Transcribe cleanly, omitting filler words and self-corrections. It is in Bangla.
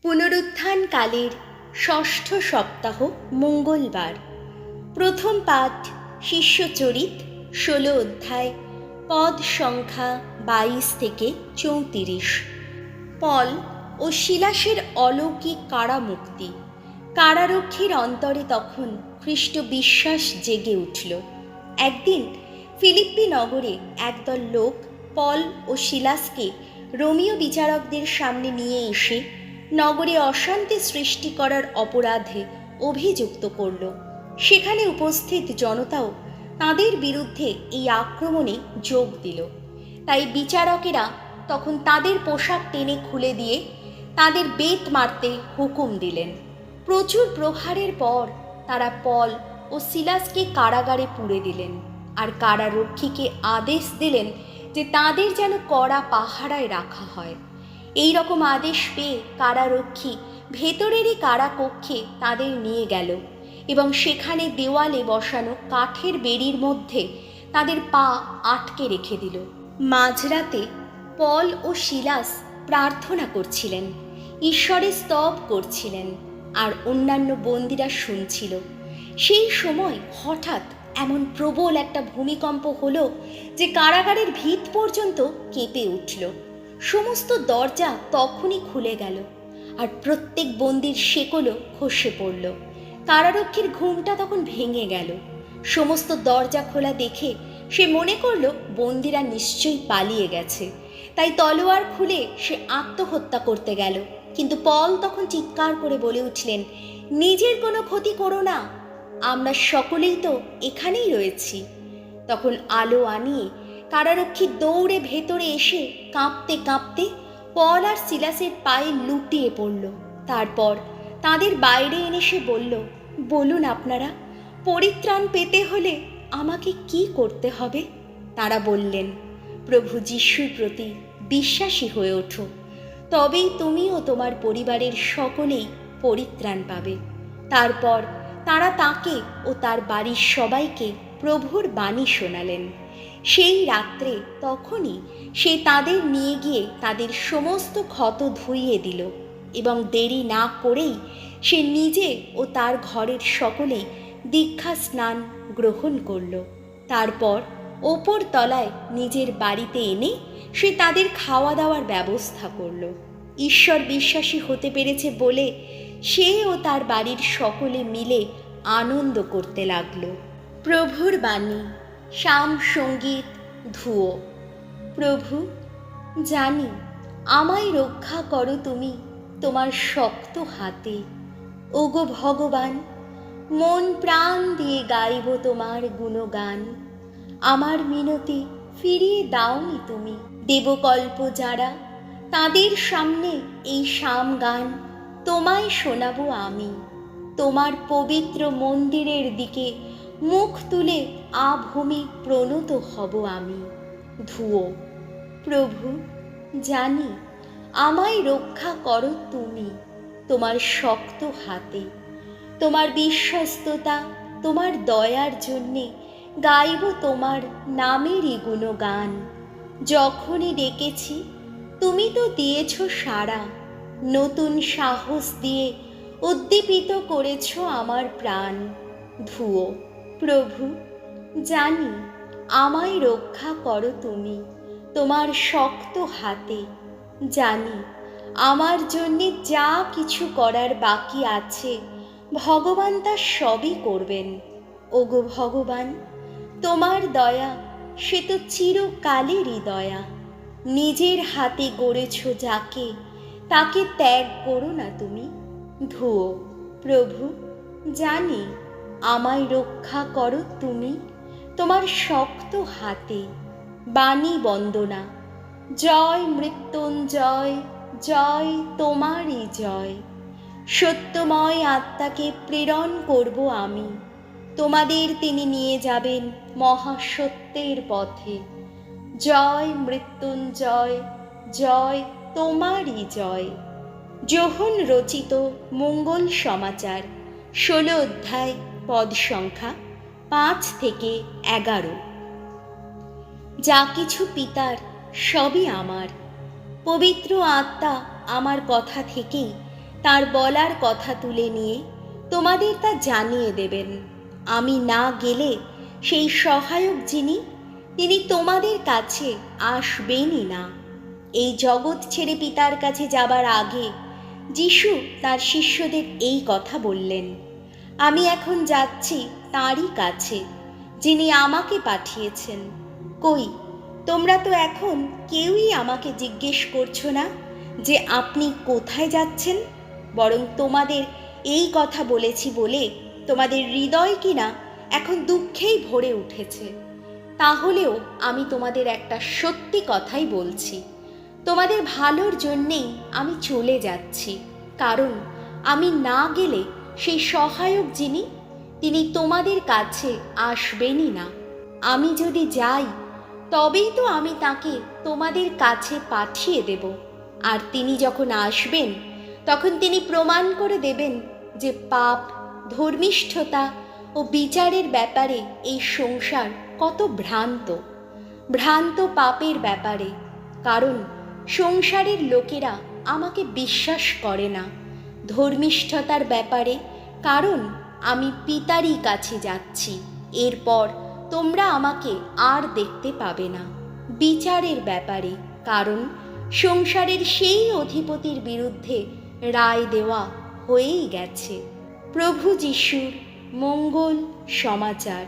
পুনরুত্থান কালের ষষ্ঠ সপ্তাহ মঙ্গলবার। প্রথম পাঠ শিষ্যচরিত 16 অধ্যায়, পদ সংখ্যা 22 থেকে 34। পল ও শিলাসের অলৌকিক কারামুক্তি। কারারক্ষীর অন্তরে তখন খ্রিস্ট বিশ্বাস জেগে উঠল। একদিন ফিলিপ্পি নগরে একদল লোক পল ও শিলাসকে রোমীয় বিচারকদের সামনে নিয়ে এসে নগরে অশান্তি সৃষ্টি করার অপরাধে অভিযুক্ত করল। সেখানে উপস্থিত জনতাও তাদের বিরুদ্ধে এই আক্রমণে যোগ দিল। তাই বিচারকেরা তখন তাদের পোশাক টেনে খুলে দিয়ে তাদের বেত মারতে হুকুম দিলেন। প্রচুর প্রহারের পর তারা পল ও সিলাসকে কারাগারে পুরে দিলেন, আর কারারক্ষীকে আদেশ দিলেন যে তাদের যেন কড়া পাহারায় রাখা হয়। এই রকম আদেশ পেয়ে কারারক্ষী ভেতরেরই কারাকক্ষে তাদের নিয়ে গেল এবং সেখানে দেওয়ালে বসানো কাঠের বেড়ির মধ্যে তাদের পা আটকে রেখে দিল। মাঝরাতে পল ও শিলাস প্রার্থনা করছিলেন, ঈশ্বরের স্তব করছিলেন, আর অন্যান্য বন্দীরা শুনছিল। সেই সময় হঠাৎ এমন প্রবল একটা ভূমিকম্প হলো যে কারাগারের ভিত পর্যন্ত কেঁপে উঠল। সমস্ত দরজা তখনই খুলে গেল, আর প্রত্যেক বন্দীর শেকলও খসে পড়ল। কারারক্ষীর ঘুমটা তখন ভেঙে গেল। সমস্ত দরজা খোলা দেখে সে মনে করল বন্দীরা নিশ্চয়ই পালিয়ে গেছে, তাই তলোয়ার খুলে সে আত্মহত্যা করতে গেল। কিন্তু পল তখন চিৎকার করে বলে উঠলেন, নিজের কোনো ক্ষতি করো না, আমরা সকলেই তো এখানেই রয়েছি। তখন আলো আনিয়ে কারারক্ষী দৌড়ে ভেতরে এসে কাঁপতে কাঁপতে পল আর সিলাসের পায়ে লুটিয়ে পড়ল। তারপর তাদের বাইরে এনে সে বলল, বলুন আপনারা, পরিত্রাণ পেতে হলে আমাকে কি করতে হবে? তারা বললেন, প্রভু যিশুর প্রতি বিশ্বাসী হয়ে ওঠো, তবেই তুমি ও তোমার পরিবারের সকলেই পরিত্রাণ পাবে। তারপর তারা তাকে ও তার বাড়ির সবাইকে প্রভুর বাণী শোনালেন। সেই রাত্রে তখনই সে তাদের নিয়ে গিয়ে তাদের সমস্ত ক্ষত ধুইয়ে দিল, এবং দেরি না করেই সে নিজে ও তার ঘরের সকলেই দীক্ষা স্নান গ্রহণ করল। তারপর ওপর তলায় নিজের বাড়িতে এনে সে তাদের খাওয়া দাওয়ার ব্যবস্থা করল। ঈশ্বর বিশ্বাসী হতে পেরেছে বলে সে ও তার বাড়ির সকলে মিলে আনন্দ করতে লাগল। প্রভুর বাণী। শাম সঙ্গীত ধুয়ো। প্রভু, জানি আমায় রক্ষা করো তুমি তোমার শক্ত হাতে। ওগো ভগবান, মন প্রাণ দিয়ে গাইব তোমার গুণগান। আমার মিনতি ফিরিয়ে দাওনি তুমি। দেবকল্প যারা, তাদের সামনে এই শাম গান তোমায় শোনাবো আমি। তোমার পবিত্র মন্দিরের দিকে মুখ তুলে আভূমি প্রণত হব আমি। ধুয়ো। প্রভু, জানি আমায় রক্ষা করো তুমি তোমার শক্ত হাতে। তোমার বিশ্বস্ততা, তোমার দয়ার জন্যে গাইব তোমার নামেরই গুণগান। যখনই ডেকেছি তুমি তো দিয়েছ সাড়া, নতুন সাহস দিয়ে উদ্দীপিত করেছ আমার প্রাণ। ধুয়ো। প্রভু, জানি আমায় রক্ষা করো তুমি তোমার শক্ত হাতে। জানি আমার জন্যে যা কিছু করার বাকি আছে ভগবান তা সবই করবেন। ওগো ভগবান, তোমার দয়া সে তো চিরকালেরই দয়া। নিজের হাতে গড়েছ যাকে, তাকে ত্যাগ করো না তুমি। ধুয়ো। প্রভু, জানি আমায় রক্ষা করো তুমি তোমার শক্ত হাতে। বাণী বন্দনা। জয় মৃত্যুঞ্জয়, জয় তোমারই জয়। সত্যময় আত্মাকে প্রেরণ করব আমি, তোমাদের তিনি নিয়ে যাবেন মহাসত্যের পথে। জয় মৃত্যুঞ্জয়, জয় তোমারই জয়। যোহন রচিত মঙ্গল সমাচার 16 অধ্যায়, পদ সংখ্যা 5 থেকে 11। যা কিছু পিতার সবই আমার। পবিত্র আত্মা আমার কথা থেকেই তার বলার কথা তুলে নিয়ে তোমাদের তা জানিয়ে দেবেন। আমি না গেলে সেই সহায়ক যিনি, তিনি তোমাদের কাছে আসবেনই না। এই জগৎ ছেড়ে পিতার কাছে যাবার আগে যিশু তার শিষ্যদের এই কথা বললেন, আমি এখন যাচ্ছি তাঁরই কাছে, যিনি আমাকে পাঠিয়েছেন। কই, তোমরা তো এখন কেউই আমাকে জিজ্ঞেস করছো না যে আপনি কোথায় যাচ্ছেন, বরং তোমাদের এই কথা বলেছি বলে তোমাদের হৃদয় কিনা এখন দুঃখেই ভরে উঠেছে। তাহলেও আমি তোমাদের একটা সত্যি কথাই বলছি, তোমাদের ভালোর জন্যেই আমি চলে যাচ্ছি। কারণ আমি না গেলে সেই সহায়ক যিনি, তিনি তোমাদের কাছে আসবেনই না। আমি যদি যাই তবেই তো আমি তাকে তোমাদের কাছে পাঠিয়ে দেব। আর তিনি যখন আসবেন তখন তিনি প্রমাণ করে দেবেন যে পাপ, ধর্মিষ্ঠতা ও বিচারের ব্যাপারে এই সংসার কত ভ্রান্ত পাপের ব্যাপারে। কারণ সংসারের লোকেরা আমাকে বিশ্বাস করে না। ধর্মিষ্ঠতার ব্যাপারে, কারণ আমি পিতারই কাছে যাচ্ছি, এরপর তোমরা আমাকে আর দেখতে পাবে না। বিচারের ব্যাপারে, কারণ সংসারের সেই অধিপতির বিরুদ্ধে রায় দেওয়া হয়েই গেছে। প্রভু যিশুর মঙ্গল সমাচার।